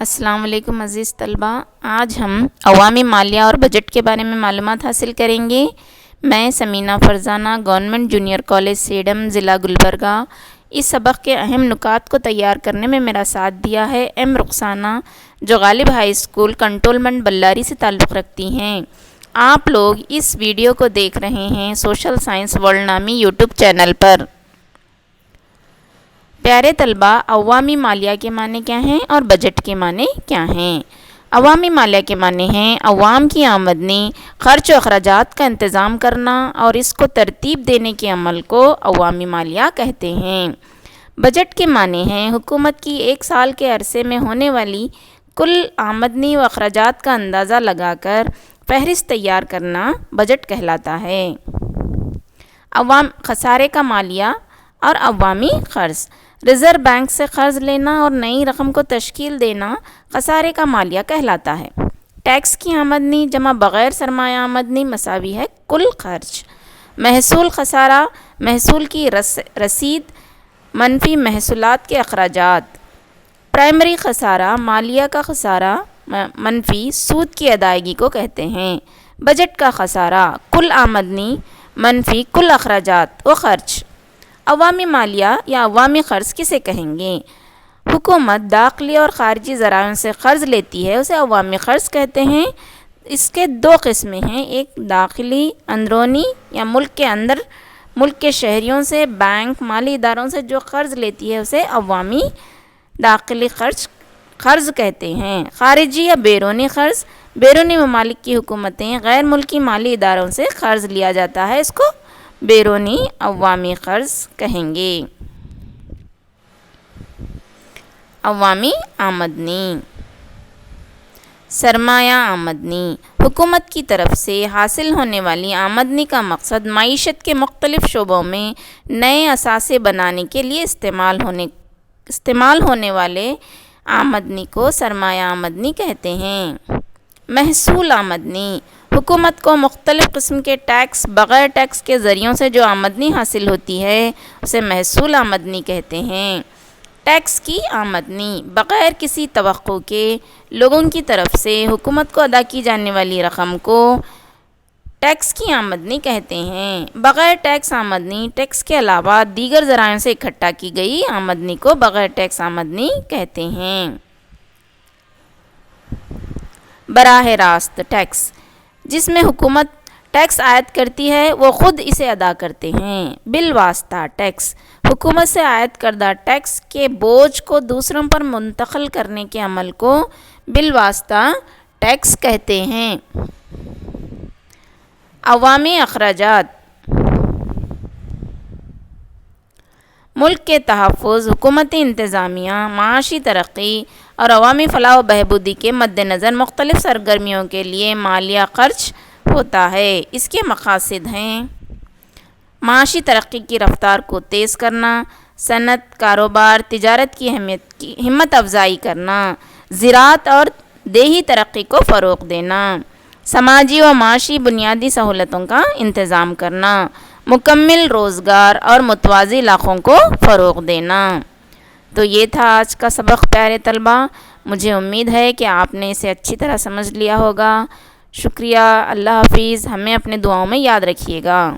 السلام علیکم عزیز طلبہ، آج ہم عوامی مالیہ اور بجٹ کے بارے میں معلومات حاصل کریں گے۔ میں Samina Farzana, government junior college Sedam, ضلع گلبرگہ۔ اس سبق کے اہم نکات کو تیار کرنے میں میرا ساتھ دیا ہے ایم رخسانہ، جو غالب ہائی اسکول کنٹونمنٹ بلاری سے تعلق رکھتی ہیں۔ آپ لوگ اس ویڈیو کو دیکھ رہے ہیں سوشل سائنس ورلڈ نامی یوٹیوب چینل پر۔ پیارے طلبہ، عوامی مالیہ کے معنی کیا ہیں اور بجٹ کے معنی کیا ہیں؟ عوامی مالیہ کے معنی ہیں عوام کی آمدنی، خرچ و اخراجات کا انتظام کرنا اور اس کو ترتیب دینے کے عمل کو عوامی مالیہ کہتے ہیں۔ بجٹ کے معنی ہیں حکومت کی ایک سال کے عرصے میں ہونے والی کل آمدنی و اخراجات کا اندازہ لگا کر فہرست تیار کرنا بجٹ کہلاتا ہے۔ عوام خسارے کا مالیہ اور عوامی قرض، ریزرو بینک سے قرض لینا اور نئی رقم کو تشکیل دینا خسارے کا مالیہ کہلاتا ہے۔ ٹیکس کی آمدنی جمع بغیر سرمایہ آمدنی مساوی ہے کل خرچ۔ محصول خسارہ، محصول کی رسید منفی محصولات کے اخراجات۔ پرائمری خسارہ، مالیہ کا خسارہ منفی سود کی ادائیگی کو کہتے ہیں۔ بجٹ کا خسارہ، کل آمدنی منفی کل اخراجات و خرچ۔ عوامی مالیہ یا عوامی قرض کسے کہیں گے؟ حکومت داخلی اور خارجی ذرائع سے قرض لیتی ہے، اسے عوامی قرض کہتے ہیں۔ اس کے دو قسمیں ہیں، ایک داخلی اندرونی یا ملک کے اندر ملک کے شہریوں سے، بینک مالی اداروں سے جو قرض لیتی ہے اسے عوامی داخلی قرض کہتے ہیں۔ خارجی یا بیرونی قرض، بیرونی ممالک کی حکومتیں غیر ملکی مالی اداروں سے قرض لیا جاتا ہے، اس کو بیرونی عوامی قرض کہیں گے۔ عوامی آمدنی، سرمایہ آمدنی، حکومت کی طرف سے حاصل ہونے والی آمدنی کا مقصد معیشت کے مختلف شعبوں میں نئے اثاثے بنانے کے لیے استعمال ہونے والے آمدنی کو سرمایہ آمدنی کہتے ہیں۔ محصول آمدنی، حکومت کو مختلف قسم کے ٹیکس، بغیر ٹیکس کے ذریعوں سے جو آمدنی حاصل ہوتی ہے اسے محصول آمدنی کہتے ہیں۔ ٹیکس کی آمدنی، بغیر کسی توقع کے لوگوں کی طرف سے حکومت کو ادا کی جانے والی رقم کو ٹیکس کی آمدنی کہتے ہیں۔ بغیر ٹیکس آمدنی، ٹیکس کے علاوہ دیگر ذرائع سے اکٹھا کی گئی آمدنی کو بغیر ٹیکس آمدنی کہتے ہیں۔ براہ راست ٹیکس، جس میں حکومت ٹیکس عائد کرتی ہے وہ خود اسے ادا کرتے ہیں۔ بالواسطہ ٹیکس، حکومت سے عائد کردہ ٹیکس کے بوجھ کو دوسروں پر منتقل کرنے کے عمل کو بالواسطہ ٹیکس کہتے ہیں۔ عوامی اخراجات، ملک کے تحفظ، حکومتی انتظامیہ، معاشی ترقی اور عوامی فلاح و بہبودی کے مد نظر مختلف سرگرمیوں کے لیے مالیہ خرچ ہوتا ہے۔ اس کے مقاصد ہیں معاشی ترقی کی رفتار کو تیز کرنا، صنعت، کاروبار، تجارت کی ہمت افزائی کرنا، زراعت اور دیہی ترقی کو فروغ دینا، سماجی و معاشی بنیادی سہولتوں کا انتظام کرنا، مکمل روزگار اور متوازی علاقوں کو فروغ دینا۔ تو یہ تھا آج کا سبق پیارے طلبہ، مجھے امید ہے کہ آپ نے اسے اچھی طرح سمجھ لیا ہوگا۔ شکریہ، اللہ حافظ، ہمیں اپنے دعاؤں میں یاد رکھیے گا۔